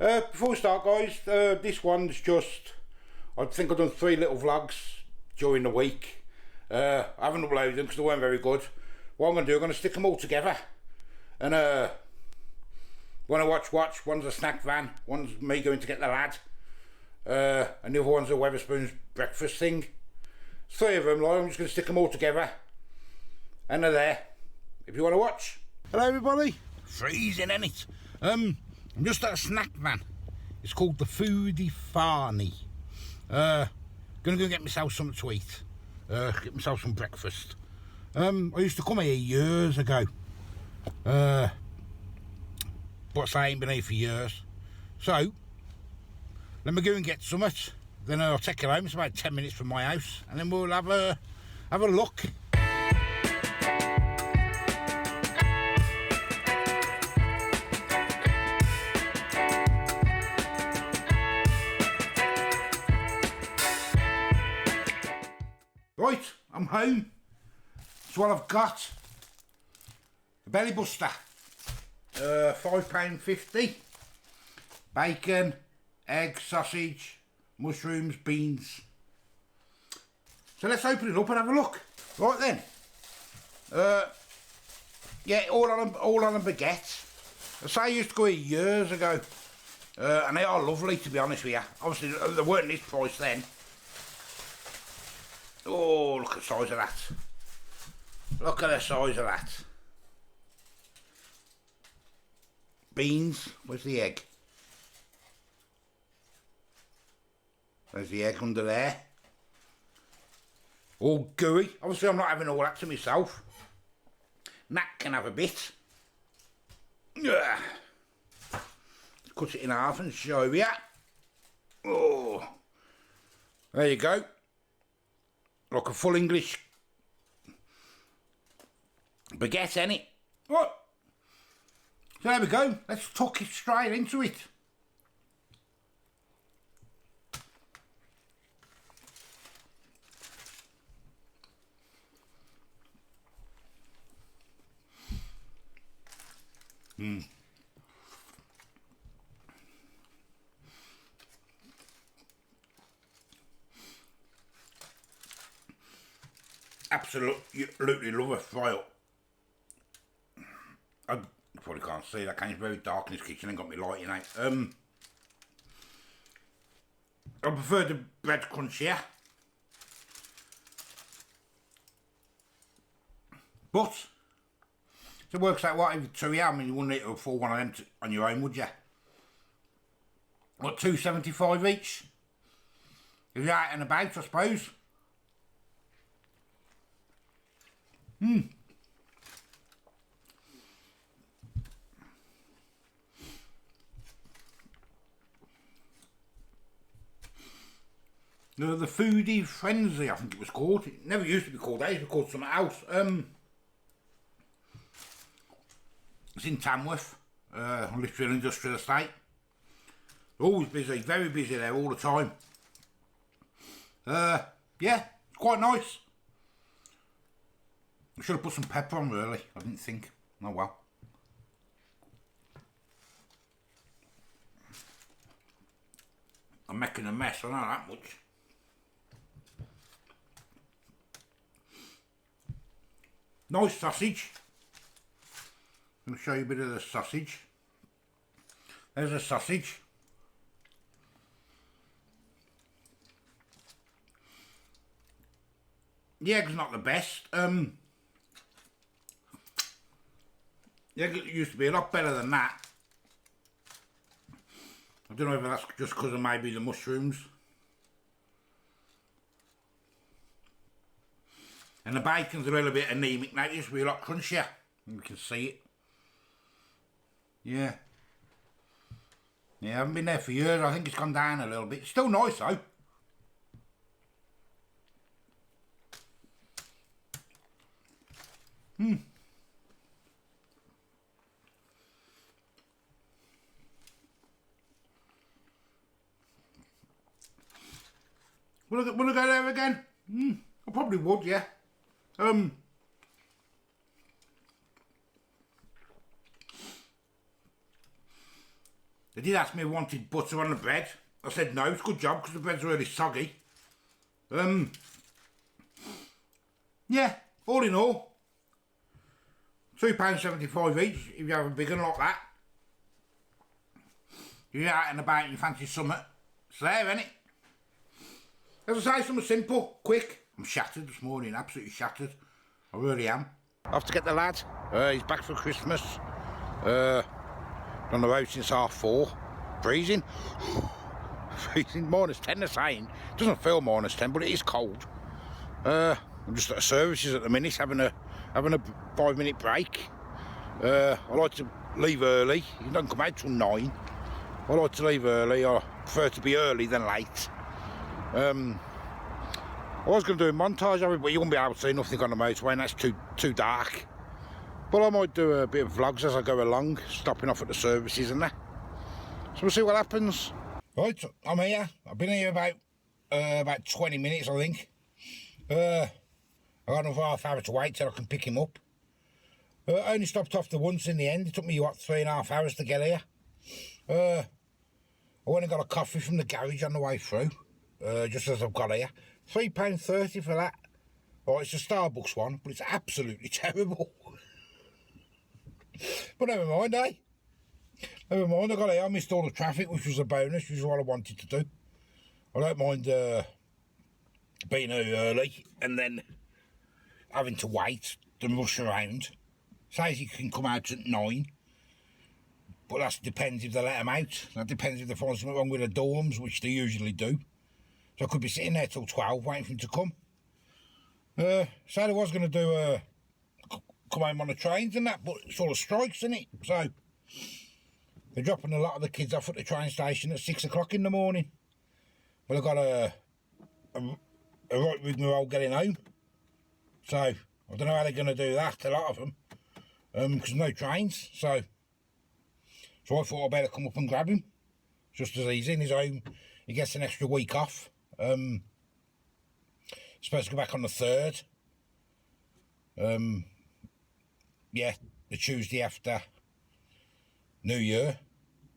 Before we start, guys, this one's just, I think I've done 3 little vlogs during the week. I haven't uploaded them because they weren't very good. What I'm going to do, I'm going to stick them all together. And when I watch, one's a snack van, one's me going to get the lad, and the other one's a Wetherspoon's breakfast thing. 3 of them, like, I'm just going to stick them all together. And they're there, if you want to watch. Hello everybody. Freezing, ain't it? I'm just at a snack van. It's called the theoldfoodguy. Gonna go get myself something to eat. Get myself some breakfast. I used to come here years ago. But I ain't been here for years. So, let me go and get something. Then I'll take it home. It's about 10 minutes from my house. And then we'll have a look. Right, I'm home. That's what I've got. A belly buster. £5.50. Bacon, egg, sausage, mushrooms, beans. So let's open it up and have a look. Right then. Yeah, all on a baguette. I say I used to go here years ago. And they are lovely, to be honest with you. Obviously, they weren't this price then. Oh, look at the size of that. Look at the size of that. Beans. Where's the egg? There's the egg under there. All gooey. Obviously, I'm not having all that to myself. Nat can have a bit. Ugh. Cut it in half and show you. Oh. There you go. Like a full English baguette, innit? What? So there we go. Let's tuck it straight into it. Absolutely love a fry up. I probably can't see that, can you? It's very dark in this kitchen and got me lighting out. I prefer the bread crunchier. But it works out what if 2 I mean, you wouldn't eat a full one of them on your own, would you? What, £2.75 each? If you're out and about, I suppose. The Foodie Frenzy, I think it was called. It never used to be called that, it was called something else. It's in Tamworth, literally an industrial estate. Always busy, very busy there all the time. Yeah, it's quite nice. I should have put some pepper on, really. I didn't think. Oh well. I'm making a mess, I know that much. Nice sausage. I'm going to show you a bit of the sausage. There's a sausage. The egg's not the best. The egg used to be a lot better than that. I don't know if that's just because of maybe the mushrooms. And the bacon's a little bit anemic now, it used to be a lot crunchier. You can see it. Yeah. Yeah, I haven't been there for years, I think it's gone down a little bit. Still nice though. Will I go there again? I probably would, yeah. They did ask me if I wanted butter on the bread. I said no, it's a good job because the bread's really soggy. Yeah, all in all, £2.75 each if you have a big one like that. If you're out and about and you fancy something, it's there, isn't it? As I say, something simple, quick. I'm shattered this morning, absolutely shattered. I really am. I have to get the lad. He's back for Christmas. On the road since 4:30. Freezing. Freezing. -10 they're saying. It doesn't feel -10, but it is cold. I'm just at the services at the minute, having a 5-minute break. I like to leave early. You don't come out till 9. I like to leave early. I prefer to be early than late. I was going to do a montage of it, but you won't be able to see nothing on the motorway, and that's too dark. But I might do a bit of vlogs as I go along, stopping off at the services and that. So we'll see what happens. Right, I'm here. I've been here about 20 minutes, I think. I got another half hour to wait till I can pick him up. I only stopped off the once in the end. It took me, what, 3.5 hours to get here. I went and got a coffee from the garage on the way through, just as I've got here. £3.30 for that. Oh, it's a Starbucks one, but it's absolutely terrible. But never mind, eh? Never mind, I got here, I missed all the traffic, which was a bonus, which is what I wanted to do. I don't mind being early and then having to wait and rush around. Says you can come out at 9, but that depends if they let them out. That depends if they find something wrong with the dorms, which they usually do. So I could be sitting there till 12 waiting for him to come. So I was going to do come home on the trains and that, but it's all the strikes, isn't it? So they're dropping a lot of the kids off at the train station at 6 o'clock in the morning. Well, I've got a right rigmarole getting home. So I don't know how they're going to do that, a lot of them, because no trains. So I thought I'd better come up and grab him, just as he's in his home. He gets an extra week off. He's supposed to go back on the 3rd. Yeah, the Tuesday after New Year,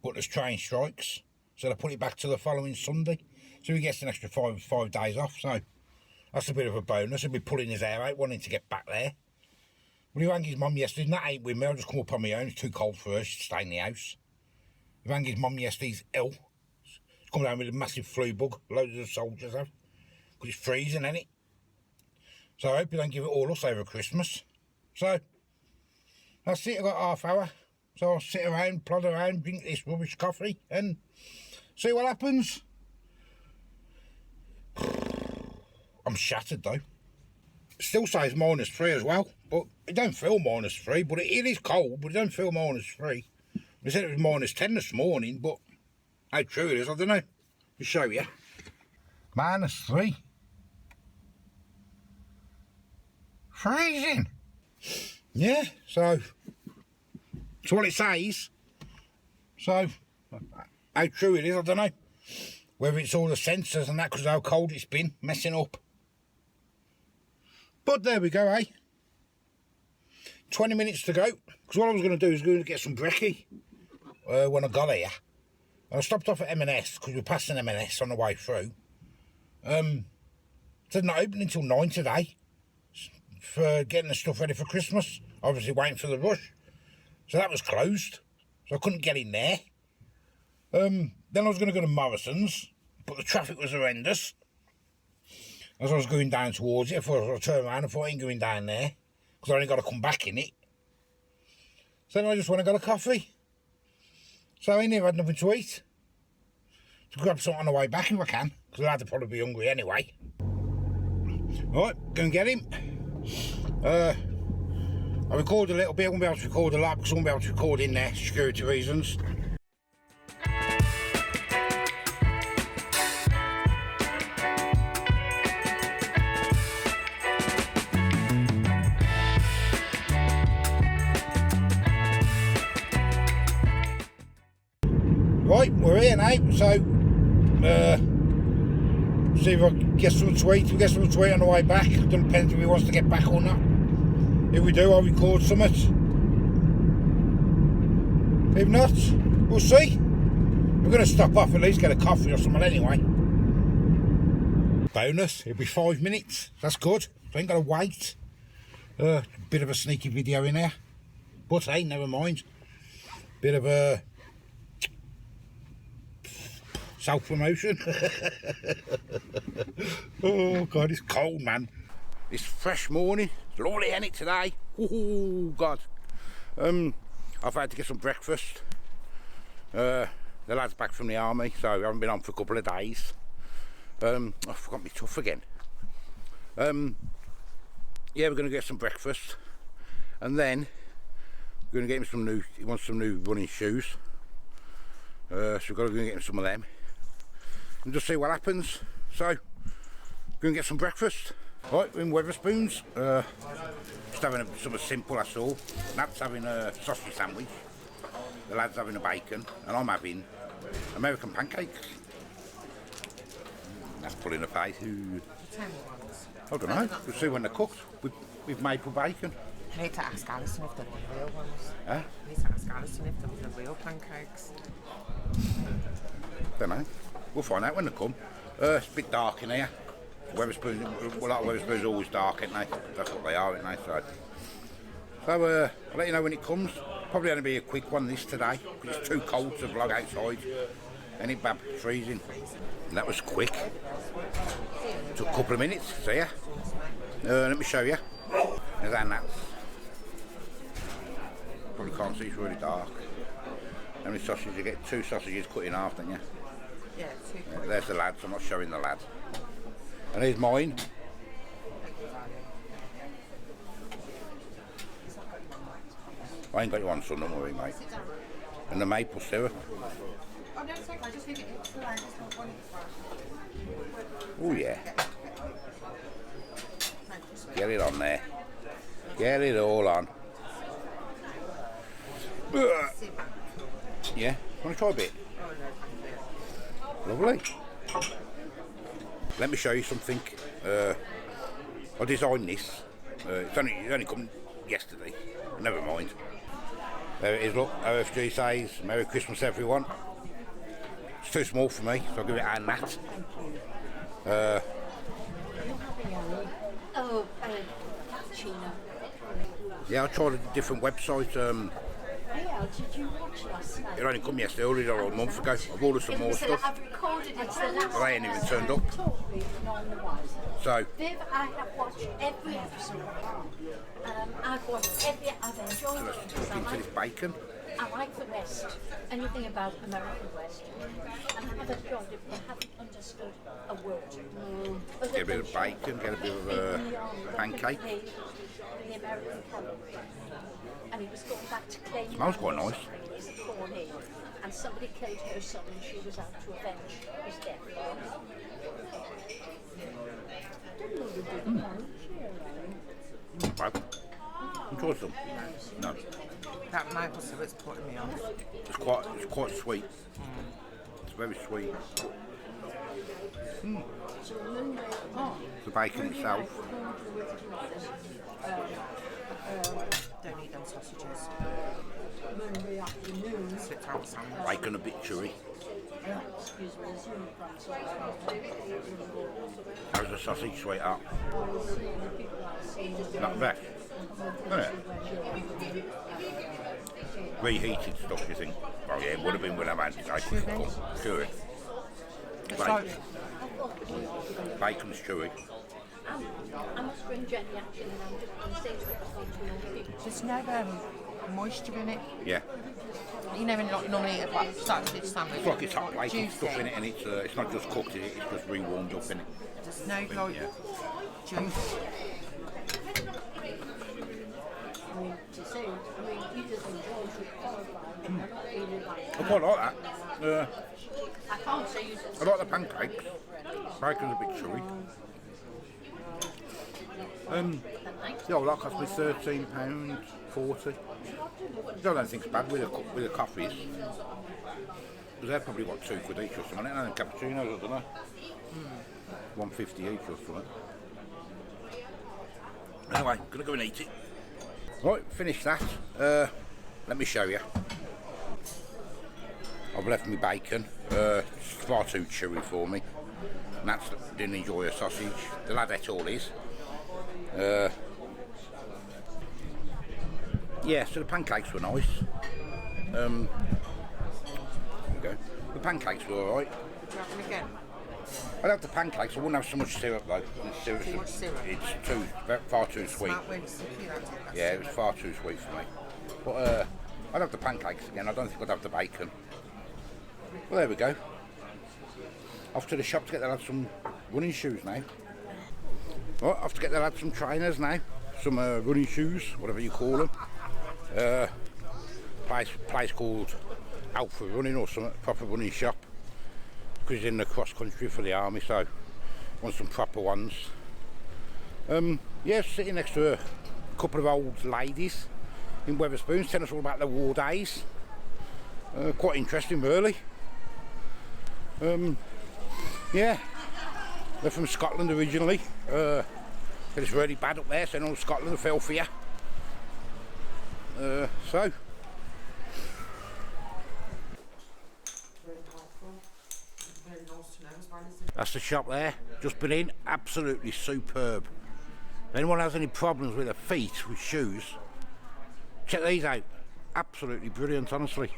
but there's train strikes, so they put it back to the following Sunday. So he gets an extra five days off, so that's a bit of a bonus. He'll be pulling his hair out, wanting to get back there. But he rang his mum yesterday, and that ain't with me. I'll just come up on my own. It's too cold for her. She'd stay in the house. He rang his mum yesterday. He's ill. He's come down with a massive flu bug. Loads of soldiers have. Because it's freezing, ain't it? So I hope he don't give it all us over Christmas. So that's it. I've got half hour. So I'll sit around, plod around, drink this rubbish coffee and see what happens. I'm shattered though. It still says -3 as well, but it don't feel -3, but it is cold, but it don't feel -3. They said it was -10 this morning, but how true it is, I don't know. I'll show you. -3. Freezing. Yeah, so that's what it says. So how true it is, I don't know. Whether it's all the sensors and that, because how cold it's been, messing up. But there we go, eh? 20 minutes to go. Because what I was going to do is going to get some brekkie when I got here. And I stopped off at M&S, because we passed an M&S on the way through. It's not opening until 9 today. For getting the stuff ready for Christmas. Obviously waiting for the rush. So that was closed. So I couldn't get in there. Then I was going to go to Morrison's, but the traffic was horrendous. As I was going down towards it, I thought I was turn around, I thought I ain't going down there, because I only got to come back in it. So then I just went and got a coffee. So I ain't never had nothing to eat. To grab something on the way back if I can, because I'd probably be hungry anyway. Right, go and get him. I recorded a little bit, I won't be able to record a lot because I won't be able to record in there, security reasons. Right, we're here now, so see if I can get something to eat. If we get something to eat on the way back, it doesn't depend if he wants to get back or not. If we do, I'll record something. If not, we'll see. We're going to stop off at least get a coffee or something anyway. Bonus, it'll be 5 minutes. That's good. I ain't got to wait. Bit of a sneaky video in there. But hey, never mind. Bit of a self-promotion. Oh God, it's cold, man. It's fresh morning. It's lovely, ain't it, today? Oh God. I've had to get some breakfast. The lad's back from the army, so I haven't been on for a couple of days. I forgot my tuff again. Yeah, we're going to get some breakfast, and then we're going to get him some new. He wants some new running shoes, so we've got to go and get him some of them, and just see what happens. So, go and get some breakfast. Right, we're in Wetherspoons. Just having something simple, that's all. Nat's having a sausage sandwich. The lad's having a bacon, and I'm having American pancakes. That's pulling a face. I don't know. We'll see when they're cooked with maple bacon. I need to ask Alison if they're the real ones. Huh? I need to ask Alison if they're the real pancakes. Don't know. We'll find out when they come. It's a bit dark in here. Wetherspoons, a lot of Wetherspoons are always dark, ain't they? That's what they are, ain't they? So I'll let you know when it comes. Probably going to be a quick one this today, because it's too cold to vlog outside. Ain't it, Bab? Freezing. And that was quick. Took a couple of minutes, see ya. Let me show you. There's our nuts. Probably can't see, it's really dark. How many sausages you get? 2 sausages cut in half, don't you? Yeah, 2. Yeah, there's the lads, I'm not showing the lad. And here's mine. I ain't got you on, son, don't worry, mate. And the maple syrup. Oh, no, it's okay. I just leave it in the line. Just don't want it. Oh, yeah. Get it on there. Get it all on. Yeah, want to try a bit? Lovely. Let me show you something. I designed this. It only come yesterday. Never mind. There it is, look. OFG says, Merry Christmas, everyone. It's too small for me, so I'll give it a nat. Yeah, I tried a different website. Did you watch last night? It only come yesterday, ordered it a month ago. I've ordered some more stuff. I've recorded it. But they ain't even turned up. So, Viv, I have watched every episode. I've watched I've enjoyed let's it. look into this bacon. I like the West, anything about American West. And I have enjoyed it, but I haven't understood a word. Get a bit of bacon, get a bit of pancake. The American cavalry. And he was going back to claim. Smells quite nice. And somebody killed her son, and she was out to avenge his death. Bad. Enjoy some. No. That maple syrup's putting me off. It's quite sweet. It's very sweet. The bacon itself. Don't need them sausages. Slipped out the sandwich. Bacon a bit chewy. How's the sausage, sweetheart? Not bad. Isn't it? Reheated stuff, you think? Oh yeah, it would have been when I've had it. I couldn't come. Chewy. It's like, Bacon's chewy. I must bring Jenny actually, and I'm just going to say to her, there's no moisture in it. Yeah. You know, when you normally eat a sausage sandwich. It's like it's hot bacon juicy. stuff in it, and it's not just cooked in it, it's just re-warmed up in it. There's no like Yeah. juice. I quite like that. I like the pancakes. Bacon's a bit chewy. Yeah, well, that cost me £13.40. I don't think it's bad with the coffees. Because they're probably what, £2 each or something, and cappuccinos, I don't know. £1.50 each or something. Anyway, gonna go and eat it. Right, finish that. Let me show you. I've left my bacon. It's far too chewy for me. Nats didn't enjoy a sausage. The lad ate all his. Yeah, so the pancakes were nice. There we go. The pancakes were alright. Do you have them again? I'd have the pancakes, I wouldn't have so much syrup though. Too much syrup? It's far too sweet. Smart when sticky, that's it. That's Yeah, it was far too sweet for me. But I'd have the pancakes again, I don't think I'd have the bacon. Well, there we go. Off to the shop to get the lads some running shoes now. Right, off to get the lads some trainers now. Some running shoes, whatever you call them. Place called Alpha Running or some proper running shop. Because he's in the cross country for the army, so want some proper ones. Yeah, sitting next to a couple of old ladies in Wetherspoons telling us all about the war days. Quite interesting, really. Yeah, they're from Scotland originally. It's really bad up there, so all Scotland fell for you. So. That's the shop there, just been in, absolutely superb. If anyone has any problems with their feet with shoes, check these out. Absolutely brilliant, honestly.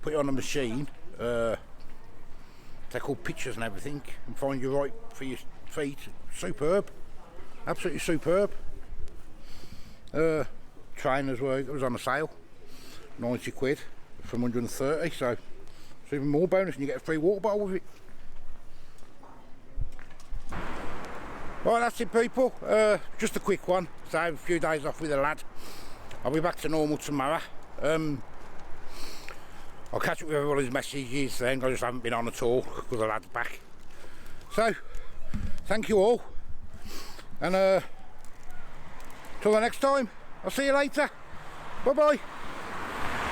Put it on a machine, take all pictures and everything, and find you right for your feet. Superb, absolutely superb. Trainers were, it was on a sale, 90 quid from 130, so it's even more bonus and you get a free water bottle with it. Right, that's it people, just a quick one, so I have a few days off with the lad. I'll be back to normal tomorrow. I'll catch up with everybody's messages then, I just haven't been on at all because the lad's back. So, thank you all, and till the next time, I'll see you later, bye bye.